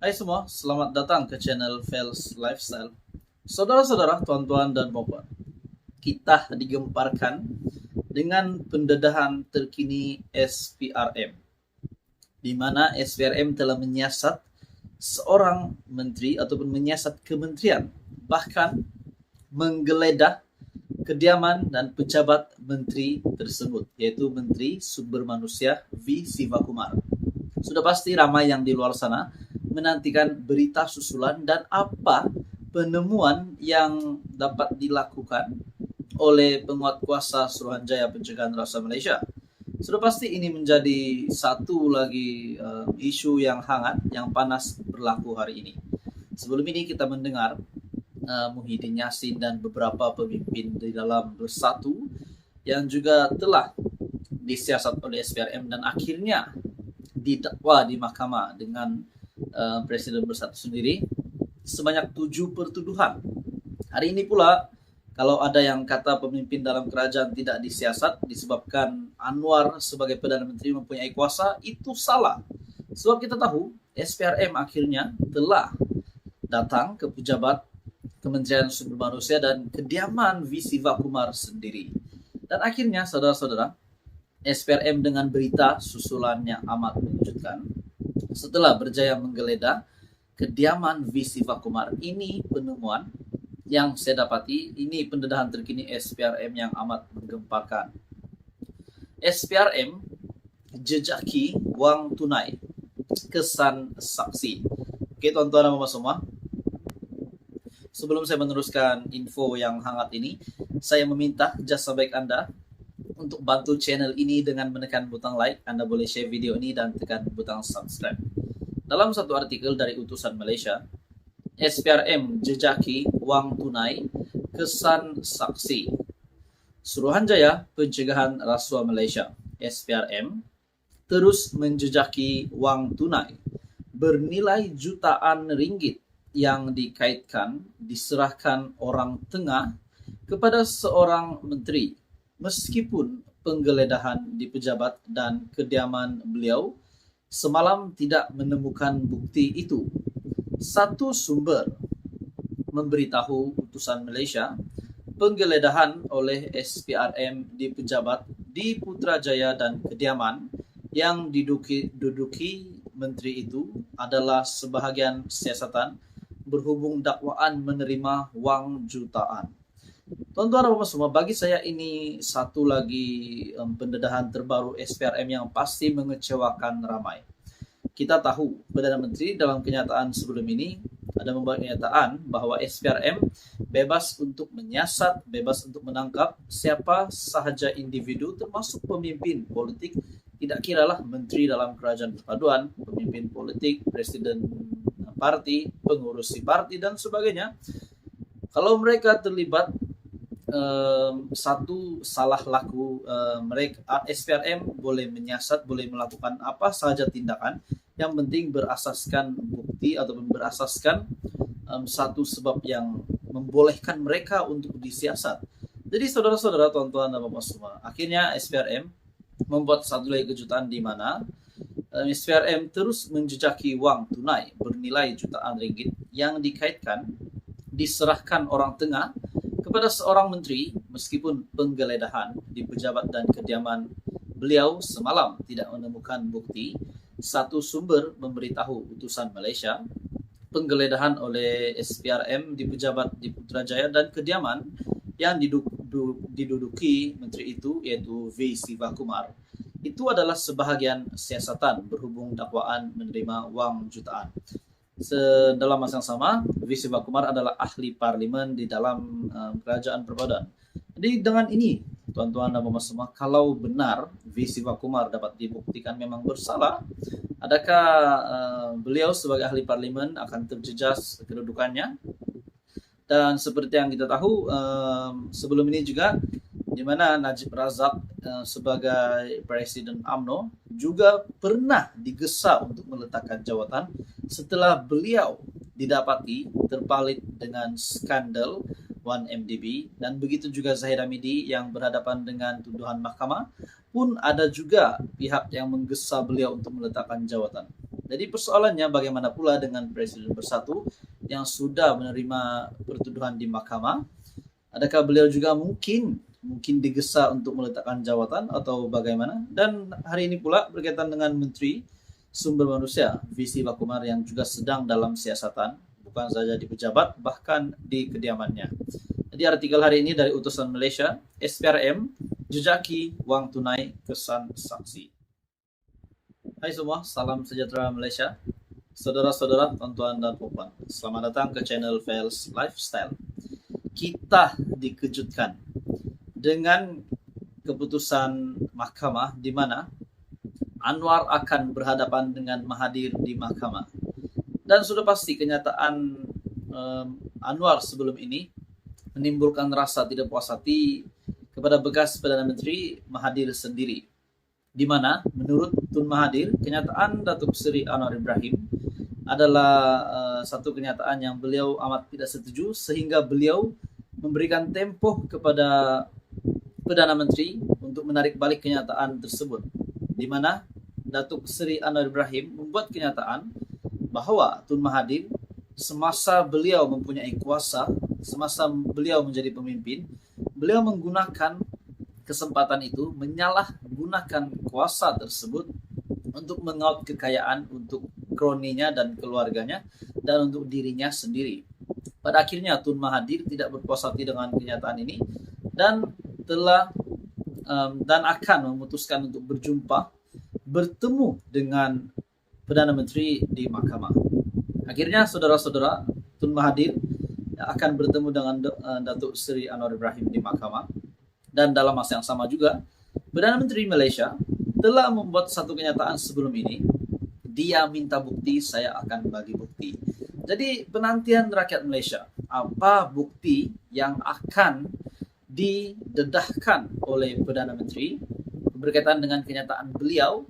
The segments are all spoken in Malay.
Hai semua, selamat datang ke channel Fels Lifestyle. Saudara-saudara, tuan-tuan dan puan, kita digemparkan dengan pendedahan terkini SPRM, di mana SPRM telah menyiasat seorang menteri ataupun menyiasat kementerian, bahkan menggeledah kediaman dan pejabat menteri tersebut, yaitu Menteri Sumber Manusia V. Sivakumar. Sudah pasti ramai yang di luar sana menantikan berita susulan dan apa penemuan yang dapat dilakukan oleh penguat kuasa Suruhanjaya Pencegahan Rasuah Malaysia. Sudah pasti ini menjadi satu lagi isu yang hangat, yang panas berlaku hari ini. Sebelum ini kita mendengar Muhyiddin Yassin dan beberapa pemimpin di dalam Bersatu yang juga telah disiasat oleh SPRM dan akhirnya didakwa di mahkamah dengan Presiden Bersatu sendiri sebanyak 7 pertuduhan. Hari ini pula kalau ada yang kata pemimpin dalam kerajaan tidak disiasat disebabkan Anwar sebagai Perdana Menteri mempunyai kuasa, itu salah. Sebab kita tahu SPRM akhirnya telah datang ke pejabat Kementerian Sumber Manusia dan kediaman V. Sivakumar sendiri. Dan akhirnya saudara-saudara, SPRM dengan berita susulannya amat mengejutkan. Setelah berjaya menggeledah kediaman V. Sivakumar, ini penemuan yang saya dapati, ini pendedahan terkini SPRM yang amat menggemparkan. SPRM jejaki wang tunai, kesan saksi. Oke tuan-tuan dan puan semua, sebelum saya meneruskan info yang hangat ini, saya meminta jasa baik Anda untuk bantu channel ini dengan menekan butang like. Anda boleh share video ini dan tekan butang subscribe. Dalam satu artikel dari Utusan Malaysia, SPRM jejaki wang tunai, kesan saksi. Suruhanjaya Pencegahan Rasuah Malaysia (SPRM) terus menjejaki wang tunai bernilai jutaan ringgit yang dikaitkan diserahkan orang tengah kepada seorang menteri, meskipun penggeledahan di pejabat dan kediaman beliau semalam tidak menemukan bukti itu. Satu sumber memberitahu Utusan Malaysia penggeledahan oleh SPRM di pejabat di Putrajaya dan kediaman yang diduduki menteri itu adalah sebahagian siasatan berhubung dakwaan menerima wang jutaan. Tuan-tuan dan puan semua, bagi saya ini satu lagi pendedahan terbaru SPRM yang pasti mengecewakan ramai. Kita tahu Perdana Menteri dalam kenyataan sebelum ini ada membuat kenyataan bahwa SPRM bebas untuk menyiasat, bebas untuk menangkap siapa sahaja individu termasuk pemimpin politik, tidak kiralah menteri dalam kerajaan perpaduan, pemimpin politik, presiden parti, pengurus parti dan sebagainya. Kalau mereka terlibat satu salah laku, mereka SPRM boleh menyiasat, boleh melakukan apa sahaja tindakan, yang penting berasaskan bukti ataupun berasaskan satu sebab yang membolehkan mereka untuk disiasat. Jadi saudara-saudara, tuan-tuan dan puan semua, akhirnya SPRM membuat satu lagi kejutan di mana SPRM terus menjejaki wang tunai bernilai jutaan ringgit yang dikaitkan diserahkan orang tengah kepada seorang menteri, meskipun penggeledahan di pejabat dan kediaman beliau semalam tidak menemukan bukti. Satu sumber memberitahu Utusan Malaysia penggeledahan oleh SPRM di pejabat di Putrajaya dan kediaman yang diduduki menteri itu, yaitu V. Sivakumar, itu adalah sebahagian siasatan berhubung dakwaan menerima wang jutaan. Dalam masa yang sama, V. Sivakumar adalah ahli parlimen di dalam kerajaan perpaduan. Jadi dengan ini, tuan-tuan dan puan semua, kalau benar V. Sivakumar dapat dibuktikan memang bersalah, adakah beliau sebagai ahli parlimen akan terjejas kedudukannya? Dan seperti yang kita tahu, sebelum ini juga di mana Najib Razak sebagai Presiden UMNO juga pernah digesa untuk meletakkan jawatan setelah beliau didapati terpalit dengan skandal 1MDB, dan begitu juga Zahid Hamidi yang berhadapan dengan tuduhan mahkamah, pun ada juga pihak yang menggesa beliau untuk meletakkan jawatan. Jadi persoalannya bagaimana pula dengan Presiden Bersatu yang sudah menerima pertuduhan di mahkamah? Adakah beliau juga mungkin digesa untuk meletakkan jawatan atau bagaimana? Dan hari ini pula berkaitan dengan Menteri Sumber Manusia Visi Bakumar yang juga sedang dalam siasatan, bukan saja di pejabat, bahkan di kediamannya. Jadi artikel hari ini dari utusan Malaysia, SPRM, jejaki wang tunai kesan saksi. Hai semua, salam sejahtera Malaysia. Saudara-saudara, tuan-tuan dan puan, selamat datang ke channel Vels Lifestyle. Kita dikejutkan dengan keputusan mahkamah di mana Anwar akan berhadapan dengan Mahathir di mahkamah. Dan sudah pasti kenyataan Anwar sebelum ini menimbulkan rasa tidak puas hati kepada bekas Perdana Menteri Mahathir sendiri. Di mana menurut Tun Mahathir, kenyataan Datuk Seri Anwar Ibrahim adalah satu kenyataan yang beliau amat tidak setuju, sehingga beliau memberikan tempo kepada Perdana Menteri untuk menarik balik kenyataan tersebut. Di mana Datuk Seri Anwar Ibrahim membuat kenyataan bahwa Tun Mahathir semasa beliau mempunyai kuasa, semasa beliau menjadi pemimpin, beliau menggunakan kesempatan itu, menyalahgunakan kuasa tersebut untuk mengaut kekayaan untuk kroninya dan keluarganya dan untuk dirinya sendiri. Pada akhirnya Tun Mahathir tidak berpuas hati dengan kenyataan ini dan akan memutuskan untuk bertemu dengan Perdana Menteri di mahkamah. Akhirnya saudara-saudara, Tun Mahathir akan bertemu dengan Datuk Seri Anwar Ibrahim di mahkamah. Dan dalam masa yang sama juga, Perdana Menteri Malaysia telah membuat satu kenyataan sebelum ini. Dia minta bukti, saya akan bagi bukti. Jadi penantian rakyat Malaysia, apa bukti yang akan didedahkan oleh Perdana Menteri berkaitan dengan kenyataan beliau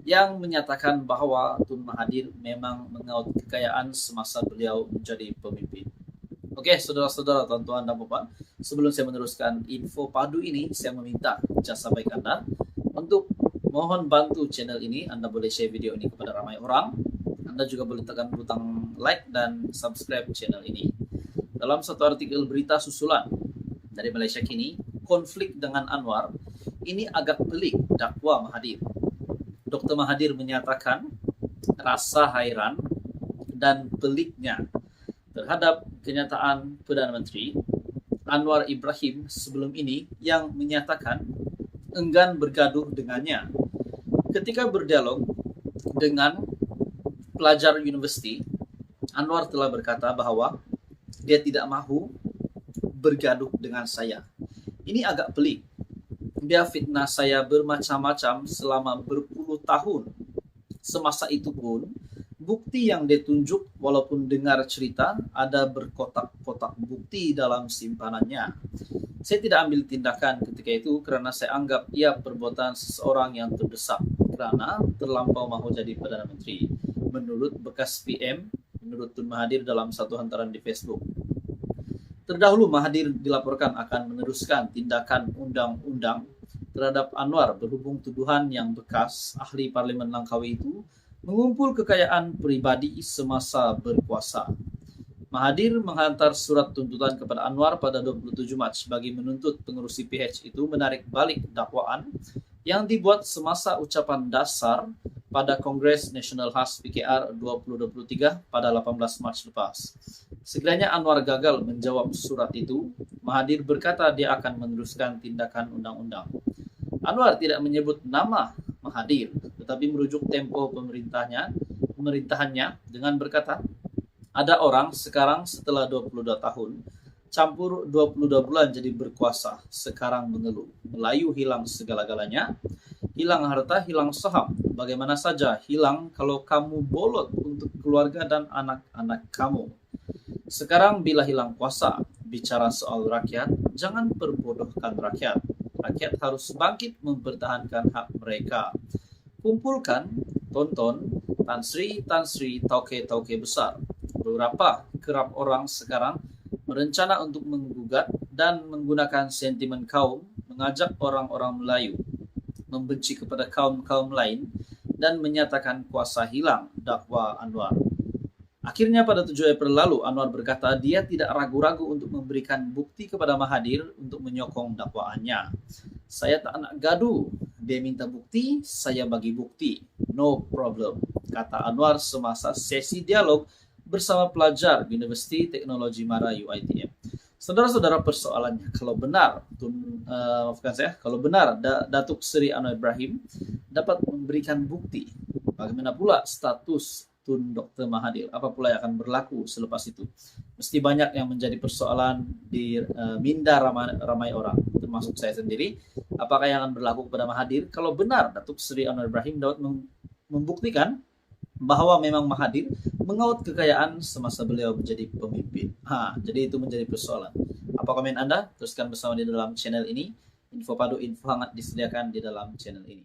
yang menyatakan bahwa Tun Mahathir memang mengaut kekayaan semasa beliau menjadi pemimpin. Oke, saudara-saudara, tuan-tuan dan puan, sebelum saya meneruskan info padu ini, saya meminta jasa baik Anda untuk mohon bantu channel ini. Anda boleh share video ini kepada ramai orang. Anda juga boleh tekan butang like dan subscribe channel ini. Dalam satu artikel berita susulan dari Malaysia Kini, konflik dengan Anwar ini agak pelik dakwa Mahathir. Dr. Mahathir menyatakan rasa hairan dan peliknya terhadap kenyataan Perdana Menteri Anwar Ibrahim sebelum ini yang menyatakan enggan bergaduh dengannya. Ketika berdialog dengan pelajar universiti, Anwar telah berkata bahwa dia tidak mahu bergaduh dengan saya. Ini agak pelik. Dia fitnah saya bermacam-macam selama berpuluh tahun. Semasa itu pun, bukti yang ditunjuk walaupun dengar cerita ada berkotak-kotak bukti dalam simpanannya. Saya tidak ambil tindakan ketika itu karena saya anggap ia perbuatan seseorang yang terdesak kerana terlampau mahu jadi Perdana Menteri. Menurut bekas PM, menurut Tun Mahathir dalam satu hantaran di Facebook. Terdahulu Mahathir dilaporkan akan meneruskan tindakan undang-undang terhadap Anwar berhubung tuduhan yang bekas ahli Parlimen Langkawi itu mengumpul kekayaan pribadi semasa berkuasa. Mahathir menghantar surat tuntutan kepada Anwar pada 27 Mac bagi menuntut pengurus PH itu menarik balik dakwaan yang dibuat semasa ucapan dasar pada Kongres Nasional Khas PKR 2023 pada 18 Mac lepas. Sekiranya Anwar gagal menjawab surat itu, Mahathir berkata dia akan meneruskan tindakan undang-undang. Anwar tidak menyebut nama Mahathir, tetapi merujuk tempo pemerintahannya dengan berkata, ada orang sekarang setelah 22 tahun, campur 22 bulan jadi berkuasa, sekarang mengeluh. Melayu hilang segala-galanya, hilang harta, hilang saham. Bagaimana saja hilang kalau kamu bolot untuk keluarga dan anak-anak kamu. Sekarang bila hilang kuasa, bicara soal rakyat, jangan perbodohkan rakyat. Rakyat harus bangkit mempertahankan hak mereka. Kumpulkan, tonton, Tan Sri, tauke-tauke besar. Beberapa kerap orang sekarang berencana untuk menggugat dan menggunakan sentimen kaum, mengajak orang-orang Melayu membenci kepada kaum-kaum lain dan menyatakan kuasa hilang dakwa Anwar. Akhirnya pada 7 April lalu, Anwar berkata dia tidak ragu-ragu untuk memberikan bukti kepada Mahathir untuk menyokong dakwaannya. Saya tak nak gaduh, dia minta bukti, saya bagi bukti. No problem, kata Anwar semasa sesi dialog bersama pelajar Universiti Teknologi Mara UiTM. Saudara-saudara, persoalannya, kalau benar, kalau benar Datuk Seri Anwar Ibrahim dapat memberikan bukti, bagaimana pula status Tun Dr. Mahathir? Apa pula yang akan berlaku selepas itu? Mesti banyak yang menjadi persoalan di minda ramai orang, termasuk saya sendiri. Apakah yang akan berlaku kepada Mahathir kalau benar Datuk Seri Anwar Ibrahim dapat membuktikan bahwa memang Mahathir mengaut kekayaan semasa beliau menjadi pemimpin. Jadi itu menjadi persoalan. Apa komen Anda? Teruskan bersama di dalam channel ini. Info padu, info hangat disediakan di dalam channel ini.